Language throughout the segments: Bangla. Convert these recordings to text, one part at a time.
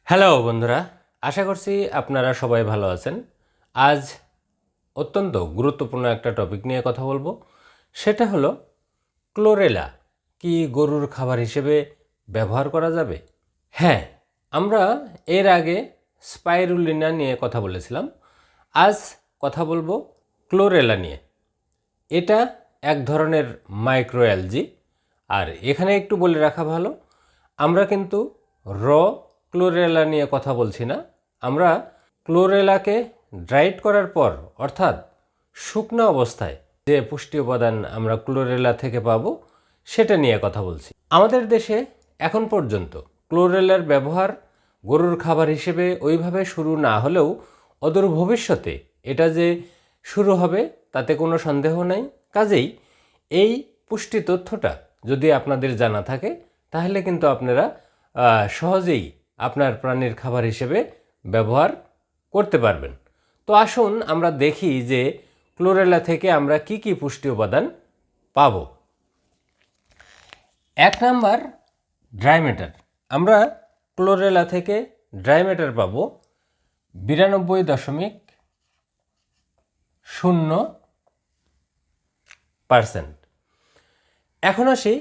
হ্যালো বন্ধুরা, আশা করছি আপনারা সবাই ভালো আছেন। আজ অত্যন্ত গুরুত্বপূর্ণ একটা টপিক নিয়ে কথা বলবো। সেটা হলো ক্লোরেলা কি গরুর খাবার হিসেবে ব্যবহার করা যাবে? হ্যাঁ, আমরা এর আগে স্পাইরুলিনা নিয়ে কথা বলেছিলাম। আজ কথা বলবো ক্লোরেলা নিয়ে। এটা এক ধরনের মাইক্রোঅ্যালজি। আর এখানে একটু বলে রাখা ভালো, আমরা কিন্তু র ক্লোরেলা নিয়ে কথা বলছি না। আমরা ক্লোরেলাকে ড্রাইড করার পর, অর্থাৎ শুকনো অবস্থায় যে পুষ্টি উপাদান আমরা ক্লোরেলা থেকে পাবো সেটা নিয়ে কথা বলছি। আমাদের দেশে এখন পর্যন্ত ক্লোরেলার ব্যবহার গরুর খাবার হিসেবে ওইভাবে শুরু না হলেও অদূর ভবিষ্যতে এটা যে শুরু হবে তাতে কোনো সন্দেহ নাই। কাজেই এই পুষ্টি তথ্যটা যদি আপনাদের জানা থাকে তাহলে কিন্তু আপনারা সহজেই আপনার প্রাণীর খাবার হিসেবে ব্যবহার করতে পারবেন। তো আসুন আমরা দেখি যে ক্লোরেলা থেকে আমরা কি কি পুষ্টি উপাদান পাব। 1 নাম্বার, ড্রাই ম্যাটার। আমরা ক্লোরেলা থেকে ড্রাই ম্যাটার পাব 92.0%। এখন আসি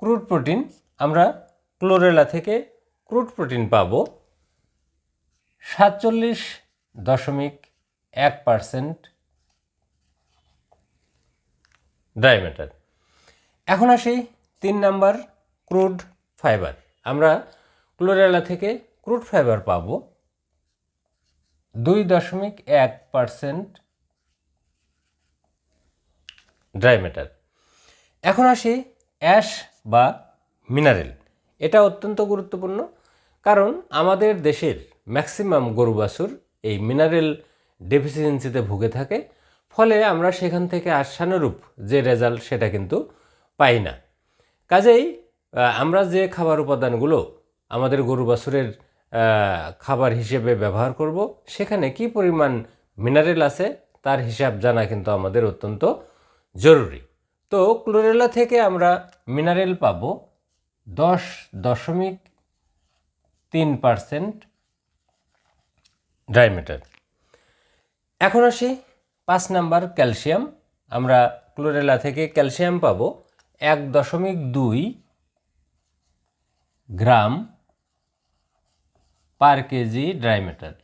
ক্রুড প্রোটিন। আমরা ক্লোরেলা থেকে ক্রুড প্রোটিন পাব 47.1% ড্রাই ম্যাটার। এখন আসি 3 নাম্বার, ক্রুড ফাইবার। আমরা ক্লোরেলা থেকে ক্রুড ফাইবার পাব 2.1% ড্রাই ম্যাটার। এখন আসি অ্যাশ বা মিনারেল। এটা অত্যন্ত গুরুত্বপূর্ণ, কারণ আমাদের দেশের ম্যাক্সিমাম গরু বাছুর এই মিনারেল ডেফিসিয়েন্সিতে ভুগে থাকে। ফলে আমরা সেখান থেকে আশানুরূপ যে রেজাল্ট সেটা কিন্তু পাই না। কাজেই আমরা যে খাবার উপাদানগুলো আমাদের গরু বাছুরের খাবার হিসেবে ব্যবহার করব সেখানে কি পরিমাণ মিনারেল আছে তার হিসাব জানা কিন্তু আমাদের অত্যন্ত জরুরি। তো ক্লোরেলা থেকে আমরা মিনারেল পাবো 10.3% ড্রাই ম্যাটার। এখন আসি 5 নাম্বার, ক্যালসিয়াম। আমরা ক্লোরেলা থেকে ক্যালসিয়াম পাবো 1.2 গ্রাম পার কেজি ড্রাই ম্যাটার।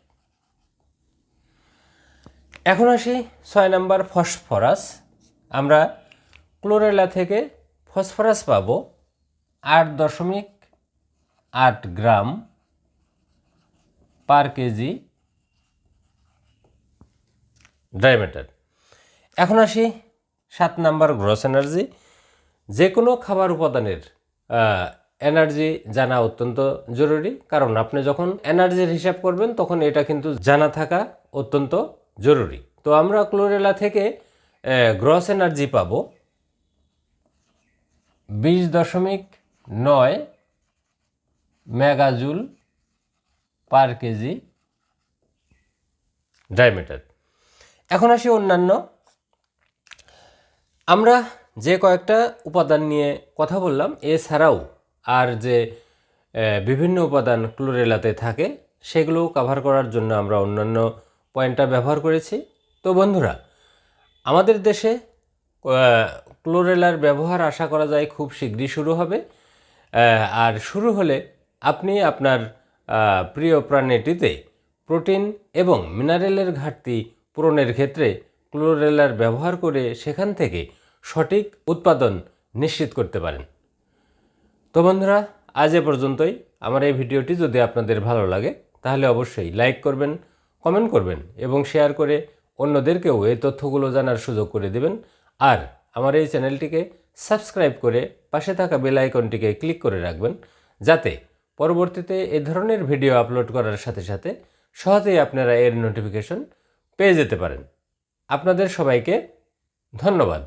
এখন আসি 6 নাম্বার, ফসফরাস। আমরা ক্লোরেলা থেকে ফসফরাস পাবো 8.8 গ্রাম পার কেজি ড্রাই ম্যাটার। এখন আসি 7 নাম্বার, গ্রস এনার্জি। যে কোনো খাবার উপাদানের এনার্জি জানা অত্যন্ত জরুরি, কারণ আপনি যখন এনার্জির হিসাব করবেন তখন এটা কিন্তু জানা থাকা অত্যন্ত জরুরি। তো আমরা ক্লোরেলা থেকে গ্রস এনার্জি পাবো 20.9 মেগাজুল পার কেজি ড্রাই ম্যাটার। এখন আসি অন্যান্য। আমরা যে কয়েকটা উপাদান নিয়ে কথা বললাম এছাড়াও আর যে বিভিন্ন উপাদান ক্লোরেলাতে থাকে সেগুলো কভার করার জন্য আমরা অন্যান্য পয়েন্টটা ব্যবহার করেছি। তো বন্ধুরা, আমাদের দেশে ক্লোরেলার ব্যবহার আশা করা যায় খুব শীঘ্রই শুরু হবে। আর শুরু হলে আপনি আপনার প্রিয় প্রাণীটিতে প্রোটিন এবং মিনারেলের ঘাটতি পূরণের ক্ষেত্রে ক্লোরেলার ব্যবহার করে সেখান থেকে সঠিক উৎপাদন নিশ্চিত করতে পারেন। তো বন্ধুরা, আজ এ পর্যন্তই। আমার এই ভিডিওটি যদি আপনাদের ভালো লাগে তাহলে অবশ্যই লাইক করবেন, কমেন্ট করবেন এবং শেয়ার করে অন্যদেরকেও এই তথ্যগুলো জানার সুযোগ করে দেবেন। আর আমার এই চ্যানেলটিকে সাবস্ক্রাইব করে পাশে থাকা বেল আইকনটিকে ক্লিক করে রাখবেন, যাতে পরবর্তীতে এ ধরনের ভিডিও আপলোড করার সাথে সাথে সহজেই আপনারা এর নোটিফিকেশন পেয়ে যেতে পারেন। আপনাদের সবাইকে ধন্যবাদ।